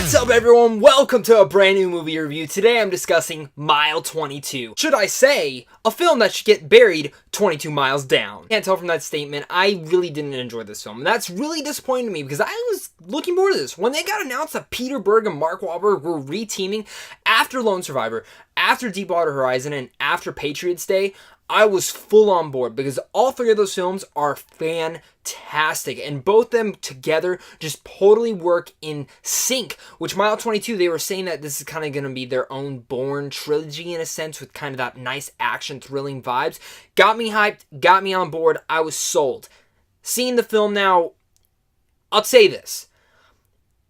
What's up everyone, welcome to a brand new movie review. Today I'm discussing Mile 22. Should I say, a film that should get buried 22 miles down. Can't tell from that statement, I really didn't enjoy this film. And that's really disappointing to me because I was looking forward to this. When they got announced that Peter Berg and Mark Wahlberg were re-teaming after Lone Survivor, after Deepwater Horizon, and after Patriots Day, I was full on board because all three of those films are fantastic and both them together just totally work in sync. Which Mile 22, they were saying that this is kind of going to be their own Bourne trilogy in a sense with kind of that nice action thrilling vibes. Got me hyped, got me on board, I was sold. Seeing the film now, I'll say this.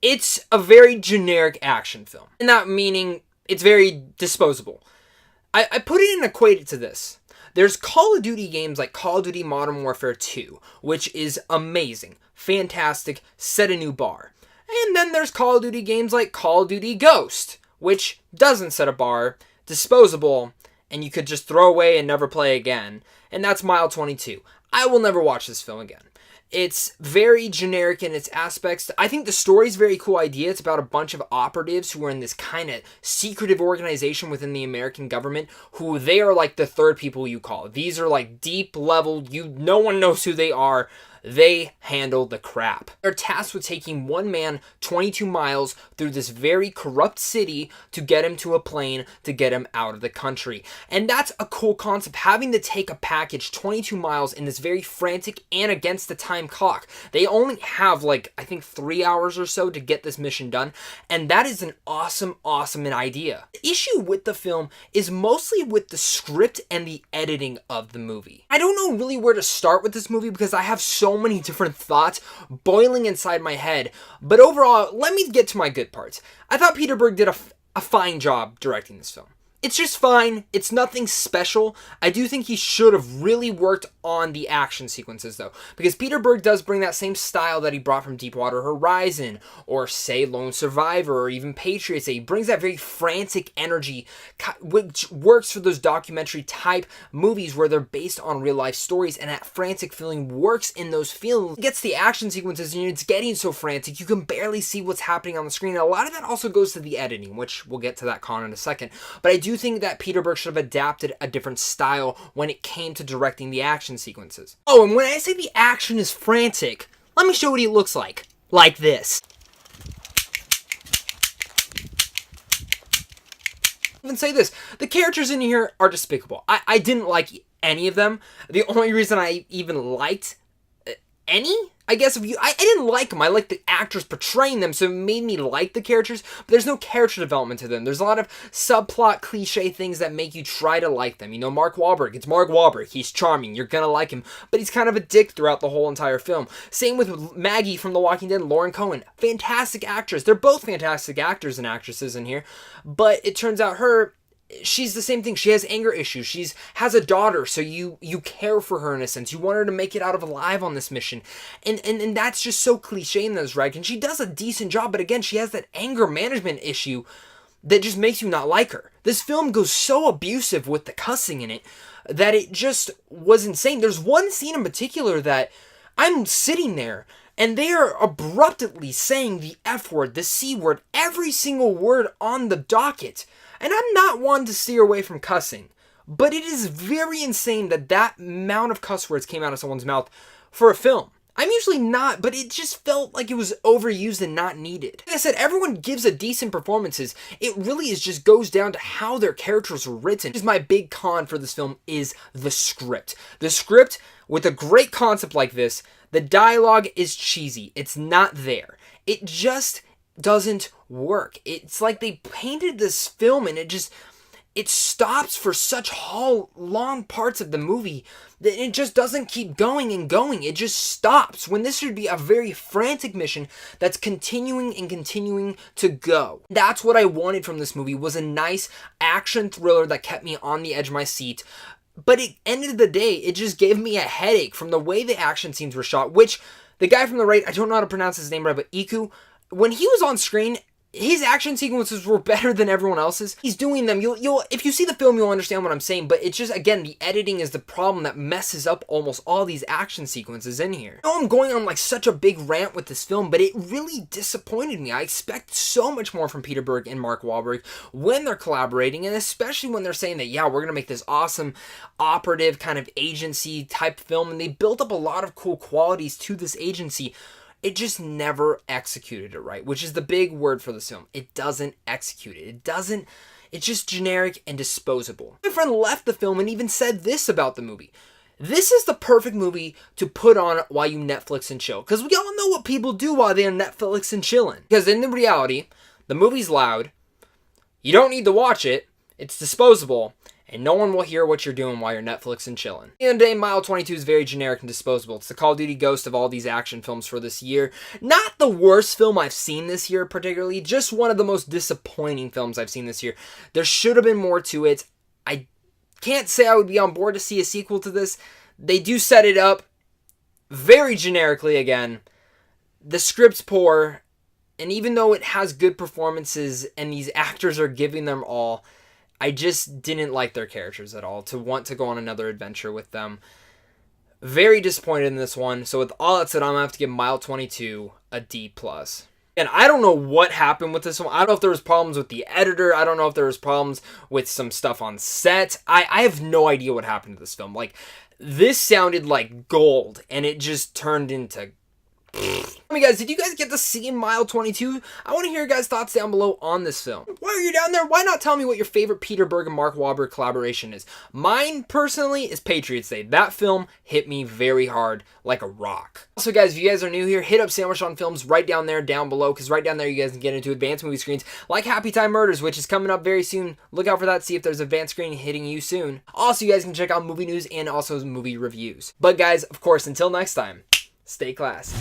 It's a very generic action film. And that meaning it's very disposable. I put it and equate it to this. There's Call of Duty games like Call of Duty Modern Warfare 2, which is amazing, fantastic, set a new bar. And then there's Call of Duty games like Call of Duty Ghost, which doesn't set a bar, disposable, and you could just throw away and never play again. And that's Mile 22. I will never watch this film again. It's very generic in its aspects. I think the story's a very cool idea. It's about a bunch of operatives who are in this kind of secretive organization within the American government who they are like the third people you call. These are like deep level, no one knows who they are. They handle the crap. They're tasked with taking one man 22 miles through this very corrupt city to get him to a plane to get him out of the country. And that's a cool concept, having to take a package 22 miles in this very frantic and against the time clock. They only have like, I think 3 hours or so to get this mission done. And that is an awesome idea. The issue with the film is mostly with the script and the editing of the movie. I don't know really where to start with this movie because I have so many different thoughts boiling inside my head. But overall, let me get to my good parts. I thought Peter Berg did a fine job directing this film. It's just fine. It's nothing special. I do think he should have really worked on the action sequences though, because Peter Berg does bring that same style that he brought from Deepwater Horizon or say Lone Survivor or even Patriots Day. He brings that very frantic energy which works for those documentary type movies where they're based on real life stories, and that frantic feeling works in those films. It gets the action sequences and it's getting so frantic you can barely see what's happening on the screen. And a lot of that also goes to the editing, which we'll get to that con in a second. But I do think that Peter Berg should have adapted a different style when it came to directing the action sequences. Oh, and when I say the action is frantic, let me show what he looks like. Like this. Even say this, the characters in here are despicable. I didn't like any of them. The only reason I even liked any, I guess, I didn't like them. I liked the actors portraying them, so it made me like the characters, but there's no character development to them. There's a lot of subplot cliche things that make you try to like them. You know, Mark Wahlberg, it's Mark Wahlberg. He's charming. You're gonna like him, but he's kind of a dick throughout the whole entire film. Same with Maggie from The Walking Dead, Lauren Cohan. Fantastic actress. They're both fantastic actors and actresses in here, but it turns out she's the same thing. She has anger issues. She has a daughter, so you care for her in a sense. You want her to make it out of alive on this mission. And that's just so cliche in those rags. And she does a decent job, but again, she has that anger management issue that just makes you not like her. This film goes so abusive with the cussing in it that it just was insane. There's one scene in particular that I'm sitting there and they are abruptly saying the F word, the C word, every single word on the docket. And I'm not one to steer away from cussing, but it is very insane that that amount of cuss words came out of someone's mouth for a film. I'm usually not, but it just felt like it was overused and not needed. Like I said, everyone gives a decent performances. It really just goes down to how their characters were written. This is my big con for this film is the script. The script, with a great concept like this, the dialogue is cheesy. It's not there. It just doesn't work. It's like they painted this film and it stops for such long parts of the movie that it just doesn't keep going and going. It just stops when this should be a very frantic mission that's continuing and continuing to go. That's what I wanted from this movie, was a nice action thriller that kept me on the edge of my seat. But at the end of the day, it just gave me a headache from the way the action scenes were shot, which the guy from the right, I don't know how to pronounce his name right, but Iku, when he was on screen, his action sequences were better than everyone else's. He's doing them. You'll if you see the film, you'll understand what I'm saying, but it's just, again, the editing is the problem that messes up almost all these action sequences in here. I know I'm going on like such a big rant with this film, but it really disappointed me. I expect so much more from Peter Berg and Mark Wahlberg when they're collaborating, and especially when they're saying that, yeah, we're gonna make this awesome operative kind of agency type film, and they built up a lot of cool qualities to this agency. It just never executed it right, which is the big word for this film. It doesn't execute it. It's just generic and disposable. My friend left the film and even said this about the movie. This is the perfect movie to put on while you Netflix and chill. Because we all know what people do while they're Netflix and chilling. Because in the reality, the movie's loud. You don't need to watch it. It's disposable. And no one will hear what you're doing while you're Netflix and chilling. At the end of the day, Mile 22 is very generic and disposable. It's the Call of Duty ghost of all these action films for this year. Not the worst film I've seen this year particularly, just one of the most disappointing films I've seen this year. There should have been more to it. I can't say I would be on board to see a sequel to this. They do set it up very generically again. The script's poor, and even though it has good performances and these actors are giving them all, I just didn't like their characters at all to want to go on another adventure with them. Very disappointed in this one. So with all that said, I'm going to have to give Mile 22 a D+. And I don't know what happened with this one. I don't know if there was problems with the editor. I don't know if there was problems with some stuff on set. I have no idea what happened to this film. Like, this sounded like gold, and it just turned into... Tell me, guys, did you guys get to see Mile 22? I want to hear your guys' thoughts down below on this film. Why are you down there? Why not tell me what your favorite Peter Berg and Mark Wahlberg collaboration is? Mine, personally, is Patriots Day. That film hit me very hard, like a rock. Also, guys, if you guys are new here, hit up Sandwich on Films right down there, down below, because right down there you guys can get into advanced movie screens like Happy Time Murders, which is coming up very soon. Look out for that, see if there's advanced screen hitting you soon. Also, you guys can check out movie news and also movie reviews. But guys, of course, until next time, stay classy.